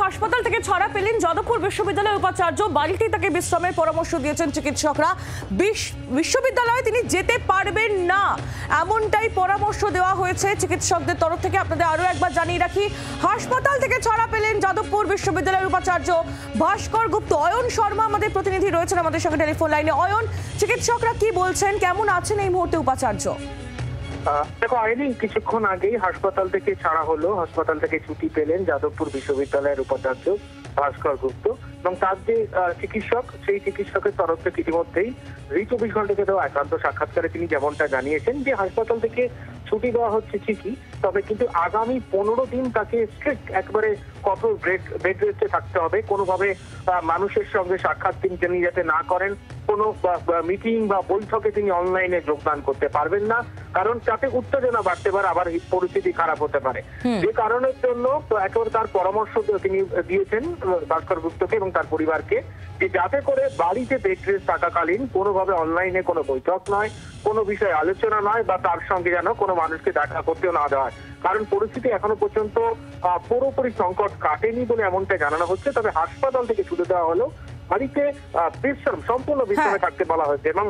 হাসপাতাল থেকে ছাড়া পেলেন যাদবপুর বিশ্ববিদ্যালয়ের উপাচার্য। বাড়িতেই তাকে বিশ্রামের পরামর্শ দিয়েছেন চিকিৎসকরা। বিশ্ববিদ্যালয়ে তিনি যেতে পারবেন না এমনটাই পরামর্শ দেওয়া হয়েছে চিকিৎসকদের তরফ থেকে। আপনাদের আরো একবার জানিয়ে রাখি, হাসপাতাল থেকে ছাড়া পেলেন যাদবপুর বিশ্ববিদ্যালয়ের উপাচার্য ভাস্কর গুপ্ত। অয়ন শর্মা আমাদের প্রতিনিধি রয়েছেন আমাদের সঙ্গে টেলিফোন লাইনে। অয়ন, চিকিৎসকরা কি বলছেন, কেমন আছেন এই মুহূর্তে উপাচার্য? দেখো আইনি কিছুক্ষণ আগেই হাসপাতাল থেকে ছাড়া হলো, হাসপাতাল থেকে ছুটি পেলেন যাদবপুর বিশ্ববিদ্যালয়ের উপাচার্য ভাস্কর গুপ্ত এবং তার যে চিকিৎসক, সেই চিকিৎসকের তরফ থেকে ইতিমধ্যেই 24 ঘন্টাকে দেওয়া একান্ত সাক্ষাৎকারে তিনি যেমনটা জানিয়েছেন যে হাসপাতাল থেকে ছুটি দেওয়া হচ্ছে ঠিকই, তবে কিন্তু আগামী 15 দিন তাকে স্ট্রিক্ট একবারে কঠোর বেড রেস্টে থাকতে হবে। কোনোভাবে মানুষের সঙ্গে সাক্ষাৎ তিনি যাতে না করেন, কোনো মিটিং বা বৈঠকে তিনি অনলাইনে যোগদান করতে পারবেন না, কারণ তাতে উত্তেজনা বাড়তে পারে, আবার পরিস্থিতি খারাপ হতে পারে। যে কারণের জন্য একেবারে তার পরামর্শ তিনি দিয়েছেন ভাস্কর গুপ্তকে এবং তার পরিবারকে যে যাতে করে বাড়িতে বেড রেস্ট থাকাকালীন কোনোভাবে অনলাইনে কোনো বৈঠক নয়, কোনো বিষয়ে আলোচনা নয়, বা তার সঙ্গে যেন কোনো মানুষকে দেখা করতেও না দেওয়া হয়। কারণ পরিস্থিতি এখনো পর্যন্ত পুরোপুরি সংকট কাটেনি বলে এমনটা জানানো হচ্ছে। তবে হাসপাতাল থেকে ছুটে দেওয়া হলো, বাড়িতে সম্পূর্ণ বিশ্রামে থাকতে বলা হয়েছে এবং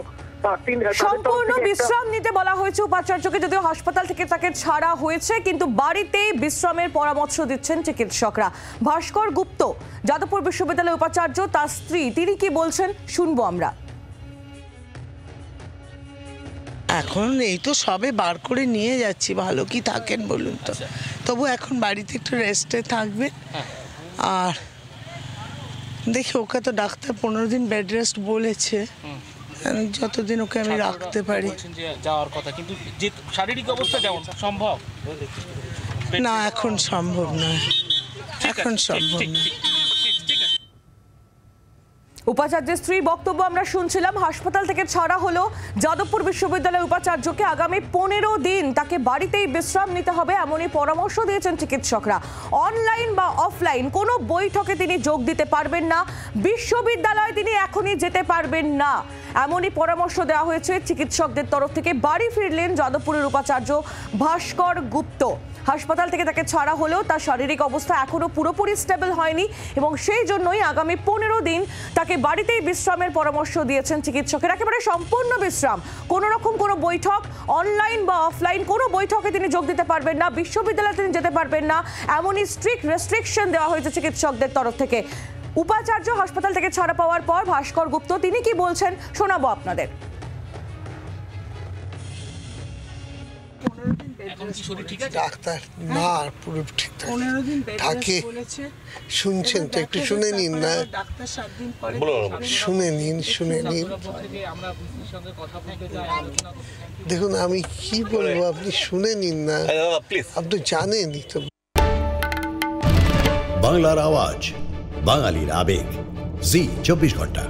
সম্পূর্ণ বিশ্রাম নিতে বলা হয়েছে উপাচার্যকে। যদিও হাসপাতাল থেকে তাকে ছাড়া হয়েছে, কিন্তু বাড়িতেই বিশ্রামের পরামর্শ দিচ্ছেন চিকিৎসকরা। ভাস্কর গুপ্ত যাদবপুর বিশ্ববিদ্যালয়ের উপাচার্য, তার স্ত্রী, তিনি কি বলছেন শুনবো আমরা। এখন এই তো সবে বার করে নিয়ে যাচ্ছি, ভালো কি থাকেন বলুন তো। তবু এখন বাড়িতে একটু রেস্টে থাকবে। আর দেখি, ওকে তো ডাক্তার 15 দিন বেড রেস্ট বলেছে, যতদিন ওকে আমি রাখতে পারি। যাওয়ার কথা, কিন্তু যে শারীরিক অবস্থা যেমন সম্ভব না, এখন সম্ভব নয়, এখন সম্ভব না। উপাচার্যের স্ত্রী বক্তব্য আমরা শুনছিলাম। হাসপাতাল থেকে ছাড়া হলো যাদবপুর বিশ্ববিদ্যালয়ের উপাচার্যকে। আগামী 15 দিন তাকে বাড়িতেই বিশ্রাম নিতে হবে এমনই পরামর্শ দিয়েছেন চিকিৎসকরা। অনলাইন বা অফলাইন কোনো বৈঠকে তিনি যোগ দিতে পারবেন না, বিশ্ববিদ্যালয়ে তিনি এখনই যেতে পারবেন না এমনই পরামর্শ দেওয়া হয়েছে চিকিৎসকদের তরফ থেকে। বাড়ি ফিরলেন যাদবপুরের উপাচার্য ভাস্কর গুপ্ত। হাসপাতাল থেকে তাকে ছাড়া হলেও তার শারীরিক অবস্থা এখনো পুরোপুরি স্টেবল হয়নি এবং সেই জন্যই আগামী 15 দিন তাকে বাড়িতেই বিশ্রামের পরামর্শ দিয়েছেন চিকিৎসকের। একেবারে সম্পূর্ণ বিশ্রাম, কোনো রকম কোনো বৈঠক, অনলাইন বা অফলাইন কোনো বৈঠকে তিনি যোগ দিতে পারবেন না, বিশ্ববিদ্যালয়ে তিনি যেতে পারবেন না, এমনই স্ট্রিক্ট রেস্ট্রিকশন দেওয়া হয়েছে চিকিৎসকদের তরফ থেকে। উপাচার্য হাসপাতাল থেকে ছাড়া পাওয়ার পর ভাস্কর গুপ্ত তিনি কি বলছেন শোনাবো আপনাদের। ডাক্তার না পুরো ঠিকঠাক থাকে, শুনছেন তো, একটু শুনে নিন না, শুনে নিন। দেখুন আমি কি বলবো, আপনি শুনে নিন না, আপনি জানেনই তো। বাংলার আওয়াজ, বাঙালির আবেগ, জি 24 ঘন্টা।